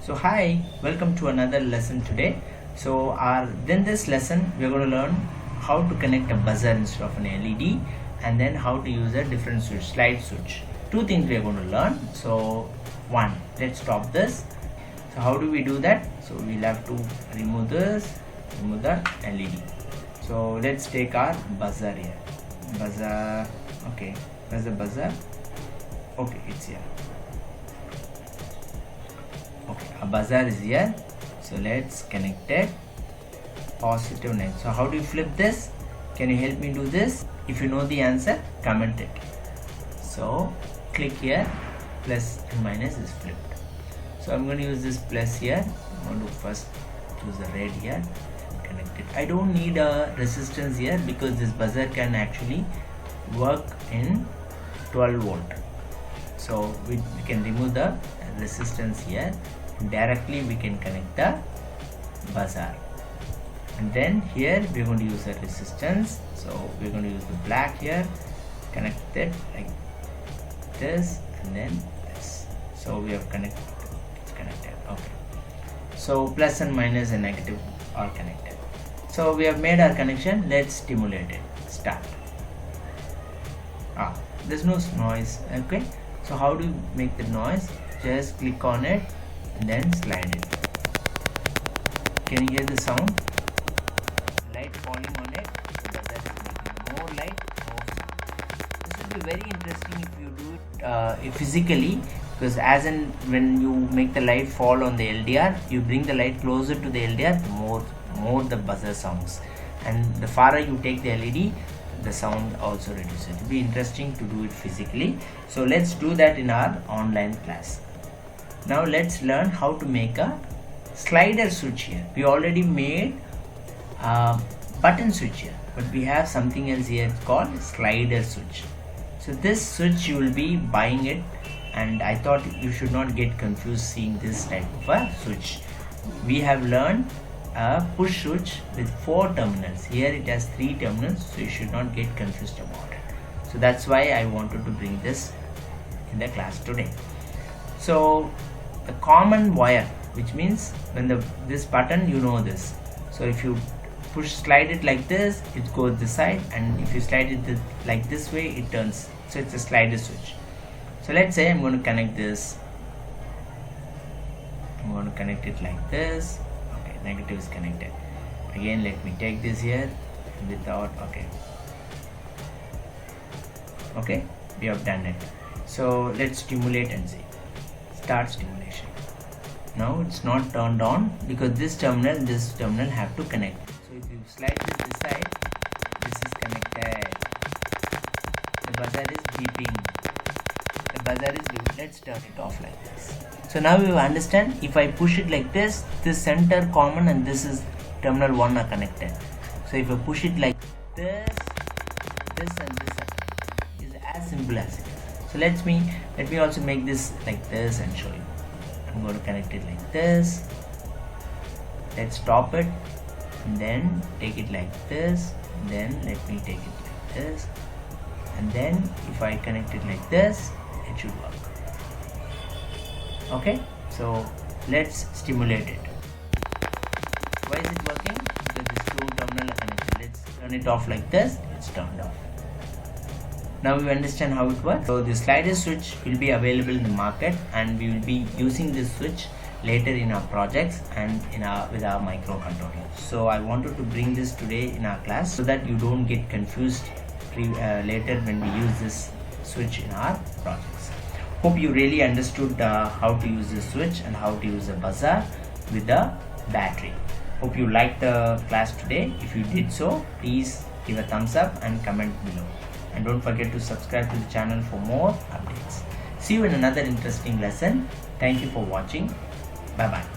So hi, welcome to another lesson today. So in this lesson we are going to learn how to connect a buzzer instead of an LED, and then how to use a different switch, slide switch. Two things we are going to learn. So one, let's stop this. So how do we do that? So we'll have to remove this, remove the LED. So let's take our buzzer here. Buzzer, okay, where's the buzzer? Okay, it's here. Okay, a buzzer is here, so let's connect it. Positive negative. So how do you flip this? Can you help me do this? If you know the answer, comment it. So click here, plus and minus is flipped. So I'm going to use this plus here. I'm going to first choose the red here and connect it. I don't need a resistance here because this buzzer can actually work in 12 volt. So we can remove the resistance here. Directly we can connect the buzzer, and then here we're going to use a resistance. So we're going to use the black here, connect it like this, and then this. So we have connected. It's connected. Okay. So plus and minus and negative are connected. So we have made our connection. Let's stimulate it. Start. There's no noise. Okay. So how do you make the noise? Just click on it and then slide it. Can you hear the sound? Light falling on it, so that is making more light, more sound. This will be very interesting if you do it physically, because when you make the light fall on the LDR, you bring the light closer to the LDR, the more the buzzer sounds, and the farther you take the LED, the sound also reduces. It will be interesting to do it physically. So let's do that in our online class. Now let's learn how to make a slider switch here. We already made a button switch here, but we have something else here called slider switch. So this switch you will be buying it, and I thought you should not get confused seeing this type of a switch. We have learned a push switch with 4 terminals. Here it has 3 terminals, so you should not get confused about it. So that's why I wanted to bring this in the class today. So the common wire, which means when this button, you know this. So if you slide it like this, it goes this side, and if you slide it like this way, it turns. So it's a slider switch. So let's say I'm going to connect this. I'm going to connect it like this. Okay, negative is connected. Again, let me take this here without. Okay, we have done it. So let's stimulate and see. Start stimulation. Now it's not turned on because this terminal have to connect. So if you slide this side, this is connected. The buzzer is beeping. The buzzer is beeping. Let's turn it off like this. So now you understand, if I push it like this center common and this is terminal 1 are connected. So if I push it like this and this is as simple as it. So let me also make this like this and show you. I'm going to connect it like this. Let's stop it and then take it like this, and then let me take it like this, and then if I connect it like this, it should work. Okay, so let's stimulate it. Why is it working? Because these 2 terminals are connected. Let's turn it off like this. It's turned off. Now we understand how it works. So the slider switch will be available in the market, and we will be using this switch later in our projects and with our microcontrollers. So I wanted to bring this today in our class so that you don't get confused later when we use this switch in our projects. Hope you really understood how to use this switch and how to use a buzzer with the battery. Hope you liked the class today. If you did so, please give a thumbs up and comment below. And don't forget to subscribe to the channel for more updates. See you in another interesting lesson. Thank you for watching. Bye bye.